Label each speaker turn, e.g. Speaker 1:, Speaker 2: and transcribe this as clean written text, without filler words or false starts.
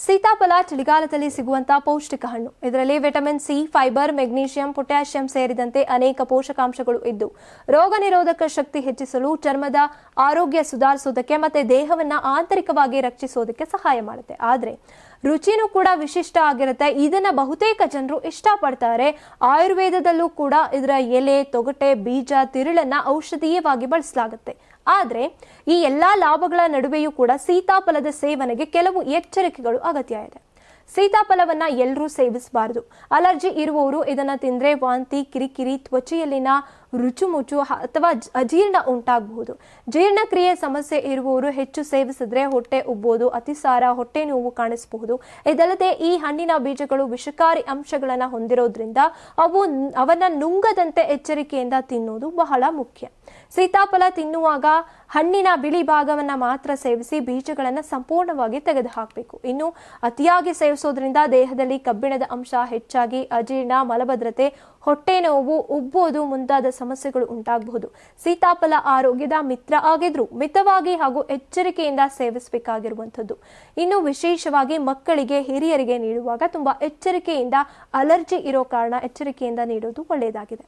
Speaker 1: ಸೀತಾಫಲ ಚಳಿಗಾಲದಲ್ಲಿ ಸಿಗುವಂತ ಪೌಷ್ಟಿಕ ಹಣ್ಣು. ಇದರಲ್ಲಿ vitamin C, fibre, magnesium, potassium ಸೇರಿದಂತೆ ಅನೇಕ ಪೋಷಕಾಂಶಗಳು ಇದ್ದು ರೋಗ ನಿರೋಧಕ ಶಕ್ತಿ ಹೆಚ್ಚಿಸಲು, ಚರ್ಮದ ಆರೋಗ್ಯ ಸುಧಾರಿಸೋದಕ್ಕೆ ಮತ್ತೆ ದೇಹವನ್ನ ಆಂತರಿಕವಾಗಿ ರಕ್ಷಿಸೋದಕ್ಕೆ ಸಹಾಯ ಮಾಡುತ್ತೆ. ಆದ್ರೆ ರುಚಿನೂ ಕೂಡ ವಿಶಿಷ್ಟ ಆಗಿರುತ್ತೆ. ಇದನ್ನ ಬಹುತೇಕ ಜನರು ಇಷ್ಟಪಡ್ತಾರೆ. ಆಯುರ್ವೇದದಲ್ಲೂ ಕೂಡ ಇದರ ಎಲೆ, ತೊಗಟೆ, ಬೀಜ, ತಿರುಳನ್ನ ಔಷಧೀಯವಾಗಿ ಬಳಸಲಾಗುತ್ತೆ. ಆದ್ರೆ ಈ ಎಲ್ಲಾ ಲಾಭಗಳ ನಡುವೆಯೂ ಕೂಡ ಸೀತಾಫಲದ ಸೇವನೆಗೆ ಕೆಲವು ಎಚ್ಚರಿಕೆಗಳು ಅಗತ್ಯ ಇದೆ. ಸೀತಾಫಲವನ್ನ ಎಲ್ಲರೂ ಸೇವಿಸಬಾರದು. ಅಲರ್ಜಿ ಇರುವವರು ಇದನ್ನ ತಿಂದ್ರೆ ವಾಂತಿ, ಕಿರಿಕಿರಿ, ತ್ವಚೆಯಲ್ಲಿನ ರುಚುಮುಚು ಅಥವಾ ಅಜೀರ್ಣ ಉಂಟಾಗಬಹುದು. ಜೀರ್ಣಕ್ರಿಯೆ ಸಮಸ್ಯೆ ಇರುವವರು ಹೆಚ್ಚು ಸೇವಿಸಿದ್ರೆ ಹೊಟ್ಟೆ ಉಬ್ಬೋದು, ಅತಿಸಾರ, ಹೊಟ್ಟೆ ನೋವು ಕಾಣಿಸಬಹುದು. ಇದಲ್ಲದೆ ಈ ಹಣ್ಣಿನ ಬೀಜಗಳು ವಿಷಕಾರಿ ಅಂಶಗಳನ್ನ ಹೊಂದಿರೋದ್ರಿಂದ ಅವನ್ನ ನುಂಗದಂತೆ ಎಚ್ಚರಿಕೆಯಿಂದ ತಿನ್ನೋದು ಬಹಳ ಮುಖ್ಯ. ಸೀತಾಫಲ ತಿನ್ನುವಾಗ ಹಣ್ಣಿನ ಬಿಳಿ ಭಾಗವನ್ನ ಮಾತ್ರ ಸೇವಿಸಿ ಬೀಜಗಳನ್ನ ಸಂಪೂರ್ಣವಾಗಿ ತೆಗೆದುಹಾಕಬೇಕು. ಇನ್ನು ಅತಿಯಾಗಿ ಸೇವಿಸೋದ್ರಿಂದ ದೇಹದಲ್ಲಿ ಕಬ್ಬಿಣದ ಅಂಶ ಹೆಚ್ಚಾಗಿ ಅಜೀರ್ಣ, ಮಲಬದ್ಧತೆ, ಹೊಟ್ಟೆ ನೋವು, ಉಬ್ಬೋದು ಮುಂತಾದ ಸಮಸ್ಯೆಗಳು ಉಂಟಾಗಬಹುದು. ಸೀತಾಫಲ ಆರೋಗ್ಯದ ಮಿತ್ರ ಆಗಿದ್ರೂ ಮಿತವಾಗಿ ಹಾಗೂ ಎಚ್ಚರಿಕೆಯಿಂದ ಸೇವಿಸಬೇಕಾಗಿರುವಂಥದ್ದು. ಇನ್ನು ವಿಶೇಷವಾಗಿ ಮಕ್ಕಳಿಗೆ, ಹಿರಿಯರಿಗೆ ನೀಡುವಾಗ ತುಂಬಾ ಎಚ್ಚರಿಕೆಯಿಂದ, ಅಲರ್ಜಿ ಇರೋ ಕಾರಣ ಎಚ್ಚರಿಕೆಯಿಂದ ನೀಡೋದು ಒಳ್ಳೆಯದಾಗಿದೆ.